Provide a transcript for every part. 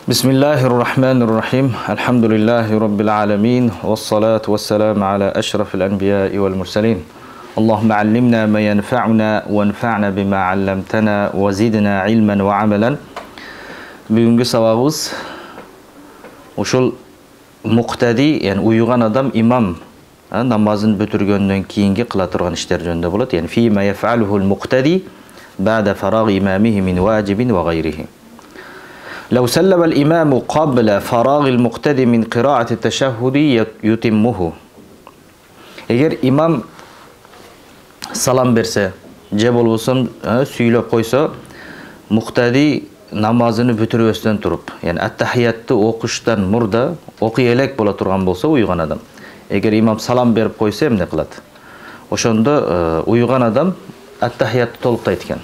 بسم الله الرحمن الرحيم الحمد لله رب العالمين والصلاة والسلام على أشرف الأنبياء والمرسلين اللهم علمنا ما ينفعنا وانفعنا بما علمتنا وزدنا علما وعملا Bugünkü sabahımız uşul muqtadi, yani uyugan adam imam namazın bütürgönden kiyingi kıla turgan işler jönde bolat. Yani fi ma yef'aluhul muqtadi ba'da farag imamihi min vacibin ve gayrihi. لو سلم الإمام قبل فراغ المقتدي من قراءة التشهد يتمه. Eğer imam salam berse, je bolbosam süylep koysa, muqtadi namazını bütürüböstön turup, yani at-tahiyyatты okuştan murda okuy elek bola turgan bolsa uyugan adam. Eğer imam salam berip koysa emne kılat? Oşonda uyugan adam at-tahiyyatты toluktayt eken.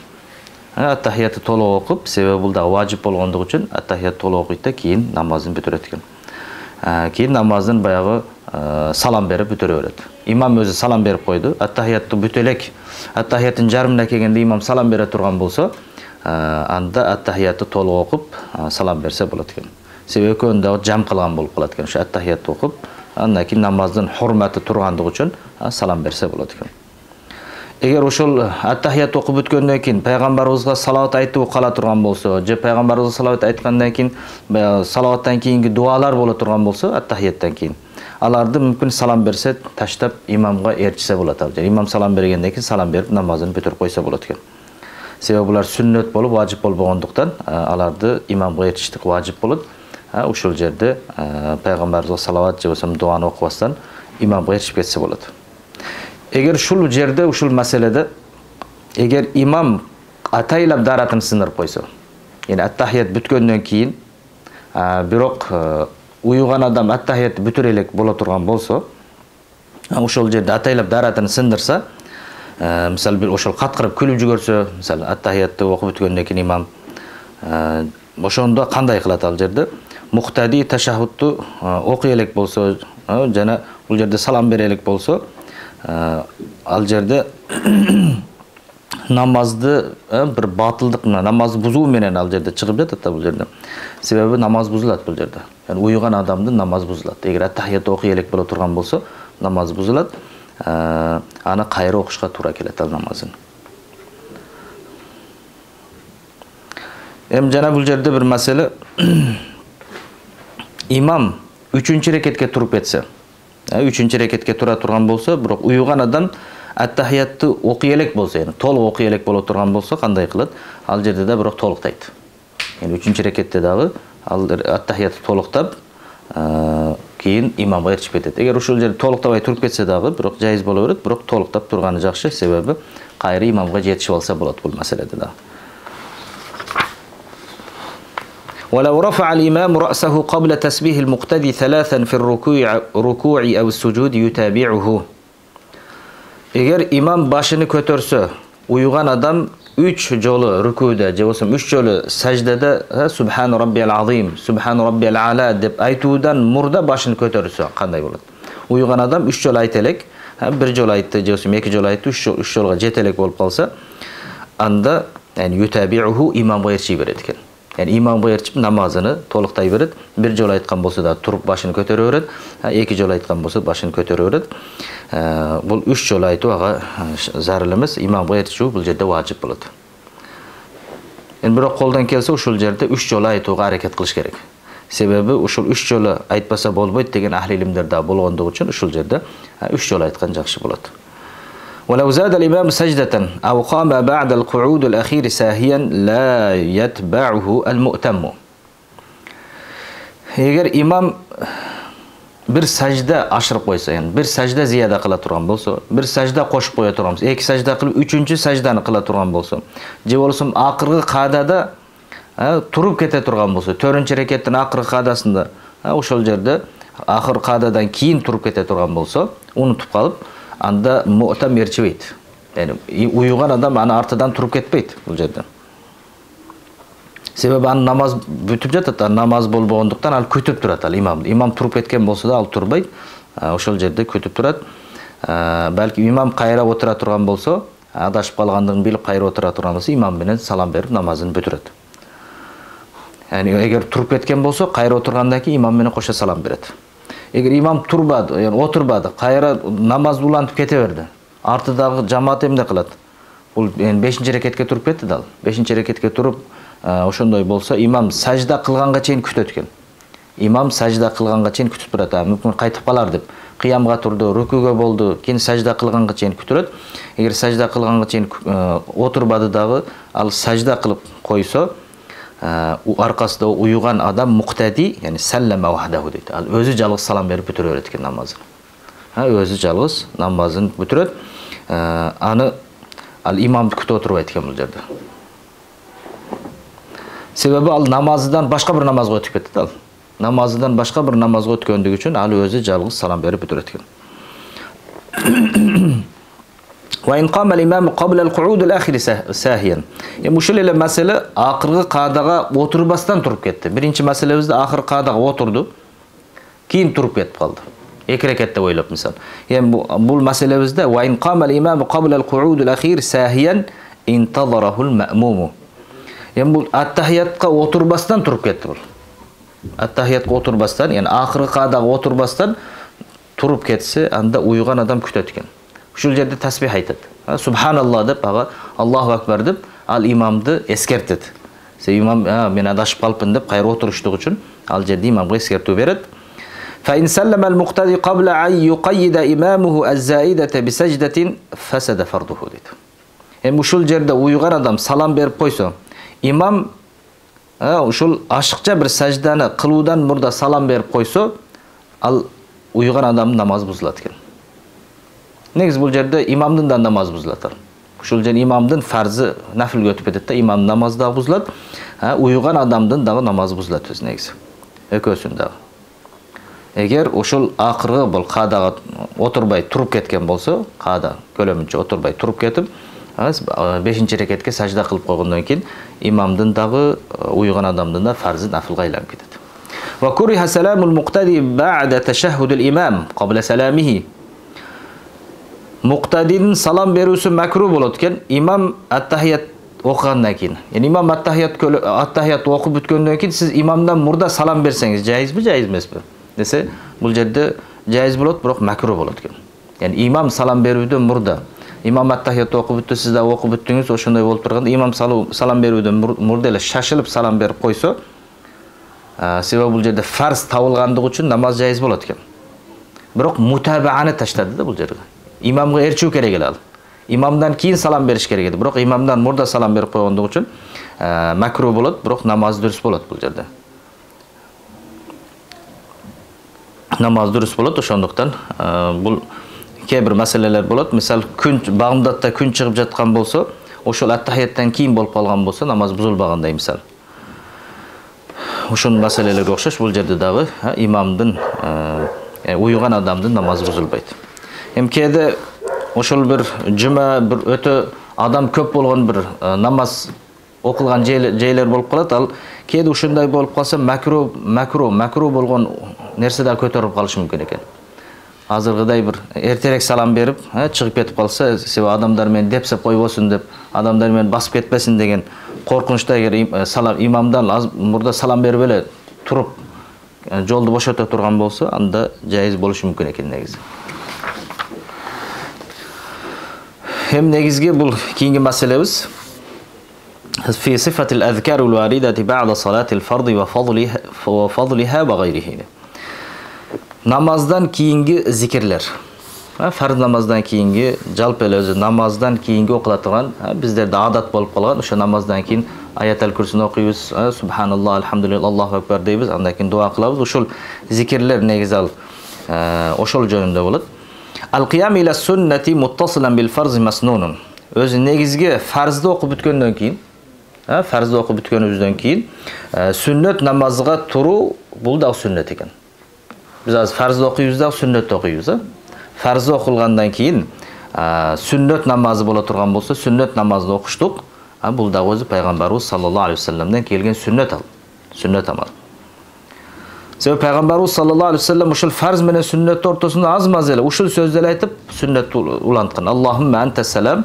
At-tahiyyatты толық оқып, себебі бұл да важип болғандығы үшін at-tahiyyatты толық оқиды да кейін намазын бүтіреді екен. Кейін намазын баяғы салам беріп бүтіре береді. Имам өзі салам беріп қойды. At-tahiyyatты бүтелек, at-tahiyyаттың жарымына келгенде имам салам бере тұрған болса, анда at-tahiyyatты толық оқып салам берсе болады екен. Себебі көндегі жам қылған болып қалады екен. At-tahiyyatты оқып, андан кейін намаздың хурматы тұрғандығы үшін салам берсе болады екен. Eğer uşul at-tahiyyat okup ötköndөн kийин пайгамбарыбызга салават айтып кала турган болсо, же пайгамбарыбызга салават айткандан кийин салаваттан кийинки дуалар боло турган болсо, at-tahiyyаттан кийин аларды мүмкүн салам берсе, таштап имамга ээрчисе болот. Имам салам бергенден кийин салам берип намазын бүтүрүп койсо болот экен. Себеби булар сүннөт болуп, важип болбогондуктан аларды имамга ээрчиштик важип болот. Ушул жерде пайгамбарыбызга салават же болбосо дуаны окубастан имамга ээрчип кетсе болот. Eğer şul jerde, uşul meselede, eğer imam ataylap daratını sınırıp koysa, yani at-tahiyyat bütkönden keyin, birok uyugan adam at-tahiyyat bütürelek bola turgan bolsa, uşul jerde ataylap daratını sındırsa, misal bir uşul katkırıp külüp jügörse, misal at-tahiyyatты okup bütkönden keyin imam, oşonda kanday kılat al jerde, muqtadi teşahhudtu okuyelek bolsa, jana ul jerde salam berelek bolsa, al jerde namazdı bir batıldık mı, namaz buzuğu menen al jerde çıkıp жатат bu jerde. Sebebi namaz buzulat bu jerde. Yani uyugan adamdın namaz buzulat. Eğer at-tahiyyat okuyelek bola turgan bolsa, namaz buzulat. Ana kayra okuşka tura kelet al namazın. Jana bu jerde bir mesele imam 3. reketke turup etse. 3. reketke tura turgan bolsa, biroq uyugan adam at-tahiyyatты okuyelek bolsa, yani toluk okuyelek bola turgan bolsa, kanday kılat? Al jerde de biroq toluktaydı. Yani 3. rekette dağı at-tahiyyatты toluktap, keyin imamga erişip ketedi. Eğer uşul jerde toluktapay turup ketse dağı, biroq jaiz bola berет, biroq toluktap turgany jakşı, sebebi kayra imamga jetişip alsa bolat bu meselede dağı. ولو رفع الإمام رأسه قبل تسبيح المقتدي ثلاثا في الركوع أو السجود يتابعه. Eğer imam başını kötörse, uyugan adam 3 jolu rükûda, je bolsam 3 jolu sajdada Subhan Rabbiyal Azim, Subhan Rabbiyal Ala dep aytuudan murda başını kötörse kanday bolat? Uyugan adam 3 jol aytelek, bir jol aytdı, je bolsam 2 jol aytdı, 3 jolga jetelek bolup kalsa, anda yani yutabi'uhu imamga erişip berет eken. Yani imamga erişip namazını toluktay berет. Bir jol aytkan bolsa da turup başını kötörө berет, 2 jol aytkan bolsa başını kötörө berет. Bul 3 jol aytууга zaril emas, imamga erişүү bul jerde wajib bolat. Endi biroq koldan kelse uşul jerde 3 jol aytууga hareket kılış gerek. Sebebi uşul 3 jolu aytpasa bolboyt degen ahli ilimler da bolgondugu üçün uşul jerde 3 jol aytkan jakşı bolat. ولو زاد الإمام سجدة أو قام بعد القعود الأخير ساهيا لا يتبعه المؤتم. Eğer imam bir sajda aşırıp koysa, yani bir sajda ziyada kıla turgan bolsa, bir sajda koşup koya turgan bolsa, 2 sajda kılıp 3. sajdany kıla turgan bolsa, je bolsam akırkı kadada turup kete turgan bolsa, 4. rekettin akırkı kadasında uşul jerde akır kadadan keyin turup kete turgan bolsa, unutup kalıp anda mu'tam erçibeydi. Yani uyugan adam ana artadan turup ketpeydi bu жерден. Sebebi an namaz бүтүп жатат, namaz bolbogonduktan al kütüp turat al imam. İmam turup ketken bolsa da al turbayt. Ошол жерде kütüp turat. Belki imam kayra otura turgan bolsa, adашып kalgandыгын bilip kayra otura turgan bolsa, imam менен салам берип намазын бүтүрөт. Yani eğer turup ketken bolsa, kayra oturgandan keyin imam menен koşa salam berет. Eğer imam turbadı, yani oturbadı, kayra namaz ulanıp keteberdi. Artıdagı jamaat emне kılat? Bul 5-nji reketke turup ketdi dal. 5-nji reketke turup ошондой болса, имам сажда кылганга чейин күтөт экен. Имам сажда кылганга чейин күтүп турат. Мүмкүн кайтып калар деп. Кыямга турду, рукуга болду, кийин сажда кылганга чейин күтүрөт. Эгер сажда кылганга чейин отурбады дагы, ал сажда кылып койсо, аркасында уюган адам муктади, яни саллама вахдаху дейт. Ал өзү жалгыз салам берип бүтүрө берет экен намазын. Өзү жалгыз намазын бүтүрөт. Аны ал имамды күтүп отурбайт экен бул жерде. Себеби ал намаздан башка бир намазга өтүп кетти ал. Намаздан башка бир намазга өткөндүгү үчүн ал өзү жалгыз салам берип бүтүрөт экен. Wa in qama al-imam qabla al-qu'ud al-akhir sahiyan. Ушул эле маселе акыркы каадага отурбастан туруп кетти. Биринчи маселебизде акыркы каадага отурду, кийин туруп кетип калды. Эки рекетте ойлоп мисал. Бул маселебизде wa in qama al-imam qabla al-qu'ud al-akhir sahiyan intadharahu al-ma'mum. Бул ат-тахиятка отурбастан туруп кетти бул. Ат-тахиятка отурбастан, яни акыркы каадага отурбастан туруп кетсе, анда уйган адам күтөт экен. Ушул жерде тасбих айтат. Субханалла деп, Аллаху акбар деп, ал имамды эскертет. Имам мен адашып калыпмын деп кайра отуруштук үчүн ал жерде имамга эскертүү берет. Fa in sallama al-muqtadi qabla an yuqayyida imamuhu az-zaidata bi sajdatin fasada farduhu deyт. Ушул жерде уйган адам салам берип койсо, имам ушул ашыкча бир сажданы кылуудан мурда салам берип койсо, ал уйган адамдын намазы бузулат экен. Негиз бул жерде имамдын да намазы бузулат. Ушул жерде имамдын фарзы нафилге өтүп кетет да, имамдын намазы да бузулат, уйган адамдын дагы намазы бузулат өз негизи. Экөөсүн дагы. Эгер ушул акыркы бул каадага отурбай туруп кеткен болсо, каада көлөмүнчө отурбай туруп кетип, 5-нчи рекетке сажда кылып койгондон кийин имамдын дагы уйган адамдын да фарзы нафилге айланып кетет. Wa kuriha salamul muqtadi ba'da tashahhud al-imam qabla salamihi. Muqtadinin salam berүүsү makruh болот экен, имам ат-тахият окугандан кийин. Яни имам ат-тахият окуп бүткөндөн кийин сиз имамдан мурда салам берсеңиз жайызбы, жайыз эмеспи? Десе, бул жерде жайыз болот, бирок макруh болот экен. Яни имам салам берүүдөн мурда, имам ат-тахият окуп бүттү, сиз да окуп бүттүңүз, ошондой болуп турганда имам салам берүүдөн мурда эле шашылып салам берип койсо, себеби бул жерде фарз табылгандыгы үчүн намаз жайыз болот экен. Бирок мутабааны таштады да бул жерде. Имамга эрчүү керек эле ал. Имамдан кийин салам бериш керек эди. Бирок имамдан мурда салам берип койгондугу үчүн макруh болот, бирок намаз дұрыс болот бул жерде. Намаз дұрыс болот, ошондуктан бул кээ бир маселелер болот. Мисал, Багдадта күн чыгып жаткан болсо, ошол ат-тахияттан кийин болуп калган болсо, намаз бузулбагандай мисал. Ошол маселелерге окшош бул жерде дагы имамдын уйган адамдын намазы бузулбайт. Кээде ошол бир жума бир өтө адам көп болгон бир намаз окулган жерлер болуп калат. Ал кээде ушундай болуп калса макруh болгон нерсе да көтөрүп калышы мүмкүн экен. Азыргыдай бир эртерээк салам берип, чыгып кетип калса, себеби адамдар мени депсеп койбосун деп, адамдар мени басып кетпесин деген коркунучта, эгер салам имамдан мурда салам берип эле туруп жолду бошото турган болсо, анда жайыз болушу мүмкүн экен негизи. Негизги бул кийинки маселебиз في صفة الأذكار الواردة بعد صلاة الفرض وفضلها وغيره. Namazdan kiyingi zikirler. Farz namazdan kiyingi, жалпы эле өзү намаздан кийинги окулатылган, биздерде адат болуп калган, ошо намаздан кийин аятал курсуну окуйбуз, субханаллах, алхамдулилlah, Аллаху акбар дейбиз, андан кийин дуа кылабыз. Ошол зикирлер негизи ал ошол жөнүндө болот. Al-qiyam ila sunnati muttasilan bil farz masnunun. Өзү негизги фарзды окуп бүткөндөн кийин, фарзды окуп бүткөнүбүздөн кийин сүннөт намазга туруу бул да сүннөт экен. Биз азыр фарзды окуйбуз да сүннөттү окуйбуз. Фарзды окулгандан кийин сүннөт намазы боло турган болсо, сүннөт намазды окуштук. Бул да өзү пайгамбарыбыз саллаллаху алейхи вассаламдан келген сүннөт ал. Сүннөт намаз. Себеби пайгамбарыбыз саллаллаху алейхи вассалам ушул фарз менен сүннөт ортосунда аз-маз эле ушул сөздү айтып сүннөттү уланткан. Аллахумма анта салам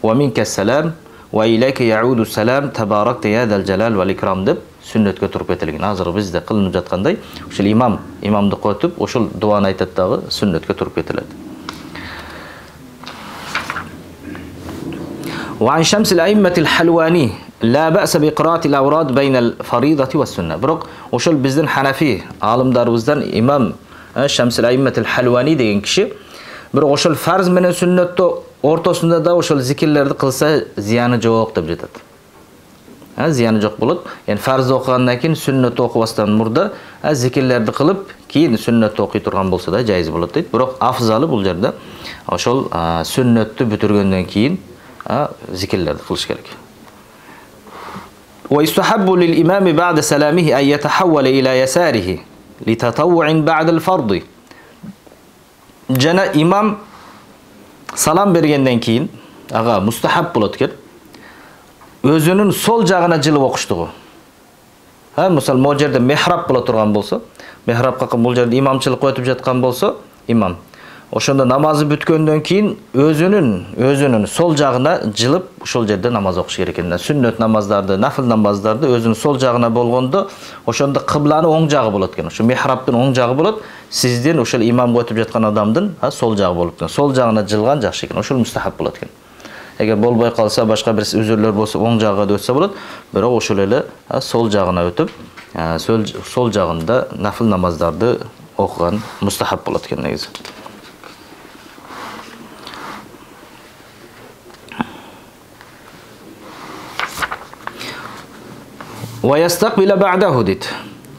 ва минка салам ва илейка яуду салам табаракта я дал жалал вал икрам деп сүннетке тұрып кетілген. Азыр бізде қылынып жатқандай, ошол имамдық өтіп, ошол дуаны айтат дагы сүннетке тұрып кетилет. وعن شمس الأئمة الحلواني لا بأس بقراءة الأوراد بين الفريضة والسنة. Biroq ошол биздин Ханафи алымдарыбыздан имам Шамсил Айматил Халвани деген киши бирок ошол фарз менен сүннөттө ортосунда да ошол зикирлерди кылса зияны жок деп жатат. Зияны жок болот. Yani фарзды окугандан кийин сүннөттү окубастан мурда зикирлерди кылып, кийин сүннөттү окуй турган болсо да жайыз болот дейт. Бирок афзалы бул жерде ошол сүннөттү бүтүргөндөн кийин zikirlerde kılış gerek. ويستحب للإمام بعد سلامه أن يتحول إلى يساره لتطوع بعد الفرض. Jana imam salam bergenden keyin aga mustahab bolot ekan. Özünün sol jagına jılıp okuştuğu. Misal bu jerde mihrab bola turgan bolsa, mihrabga bu jerde imamçılık ötüp жаткан bolsa, imam ошондо намазы бүткөндөн кийин өзүнүн сол жагына жылып ошол жерде намаз окуш керек экен. Сүннөт намаздарды, нафил намаздарды өзүнүн сол жагына болгондо ошондо кыбланы оң жагы болот экен. Ошо михрабтын оң жагы болот. Сиздин ошол имамга өтүп жаткан адамдын сол жагы болуп экен. Сол жагына жылган жакшы экен. Ошол мустахаб болот экен. Эгер болбой калса, башка бир үзүрлөр болсо оң жагына да өтсө болот. Бирок ошол эле сол жагына өтүп, сол жагында нафил намаздарды окуган мустахаб болот экен негизи. ويستقبل بعده dit.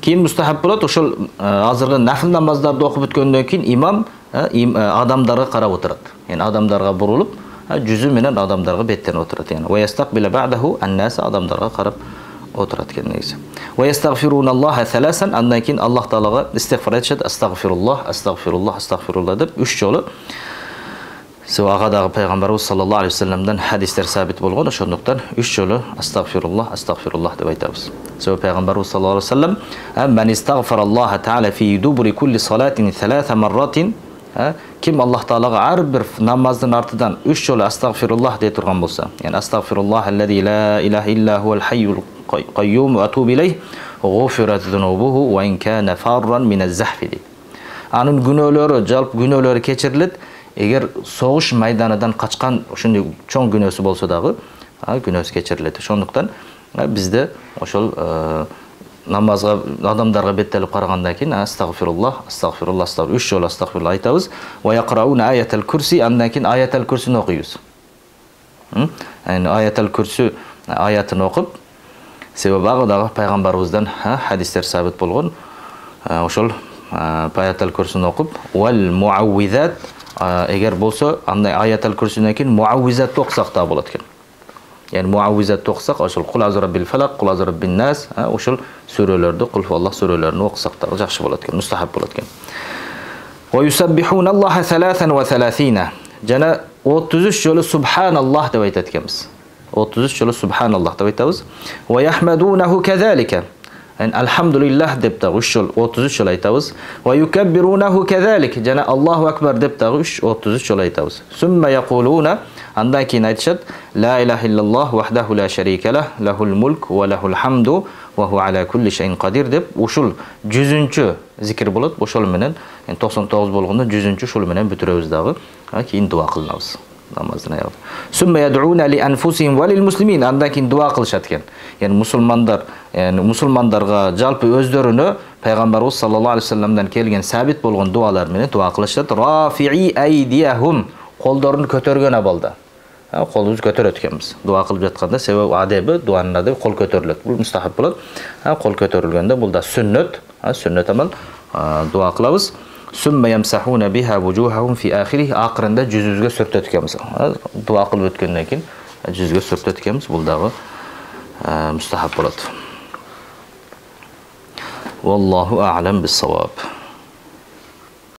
Keyin mustahab болот, ошол азыркы нафил намаздарды окуп бүткөндөн кийин имам адамдарга карап отурат. Yani адамдарга бурулуп, жүзү менен адамдарга беттенип отурат. Yani ويستقبل بعده الناس адамдарга карап отурат экен негизи. ويستغفرون الله ثلاثا, андан кийин Аллах Таалага истигфар айтышат. Астагфируллах, астагфируллах, астагфируллах деп 3 жолу. Ага пайгамбарыбыз саллаллаху алейхи вассаламдан хадистер сабит болгон, ошондуктан 3 жолу астагфируллах, астагфируллах деп айтабыз. Пайгамбарыбыз саллаллаху алейхи вассалам "Ман истагфараллаха таала фи дубури кулли салатин 3 марратин", ким Аллах Таалага ар бир намаздын артынан 3 жолу астагфируллах дей турган болсо, yani астагфируллах аллази ла илаха илля хувал хайюл кайюм ва атубу илейх, гуфират зунубуху ва ин кана фарран мин аз-захфи. Анын күнөөлөрү, жалпы күнөөлөрү кечирилет. Эгер согуш майданынан качкан ошондой чоң күнөөсү болсо дагы, күнөөсү кечирилет. Ошондуктан бизде ошол намазга адамдарга беттелип карагандан кийин астагфируллах, астагфируллах, 3 жолу астагфируллах айтабыз. Ва якрауна аятал курси, андан кийин аятал курсини окуйбуз. Yani aятал курси аятын окуп, себеби дагы пайгамбарыбыздан хадистер сабит болгон. Ошол аятал курсини окуп, вал муаввизат, эгер болсо андай аятал курсиден кийин муаввизатты окусак да болот экен. Yani muavvizatты окусак, ошол Кул азу раббил фалак, Кул азу раббин нас, ошол сүрөлөрдү, Кул Аллах сүрөлөрүн окусак да жакшы болот экен, мустахаб болот экен. Ва юсаббихуналлаха 33. Жана 33 жолу субханаллах деп айтат экенбиз. 33 жолу субханаллах деп айтабыз. Ва яхмадунаху казалика. Yani alhamdulillah деп дагы 3 жол 33 жол айтабыз. Ва юкаббирунаху казалик. Жана Аллаху акбар деп дагы 33 жол айтабыз. Сумма якулуна, андан кийин айтышат: ла илаха иллаллах вахдаху ла шарика лах, лахул мулк ва лахул хамду ва ху аля кулли шайин кадир деп ушул 100-чү зикир болот. Ошол менен 99 болгондо 100-чү ушул менен бүтүрөбүз дагы. Кийин дуа кылынабыз намаздын аягында. Сумма ядуна ли анфусихим ва лил муслимин, андан кийин дуа кылышат экен. Yani мусулмандарга жалпы өздөрүнө пайгамбарыбыз саллаллаху алейхи вассаламдан келген сабит болгон дуалар менен дуа кылышат. Рафи'i айдияхум, колдорун көтөргөн абалда. Колубузду көтөрөт экенбиз. Дуа кылып жатканда себеби адеби дуанын адеби кол көтөрүлөт. Бул мустахаб болот. Кол көтөрүлгөндө бул да сүннөт, сүннөт амал дуа кылабыз. Summa yamsahuna biha wujuhahum fi akhirih, акырында жүзүбүзгө сүртөт экенбиз. Дуа кылып өткөндөн кийин жүзүгө сүртөт экенбиз. Бул дагы مستحب болот. Wallahu a'lam bis-sawab.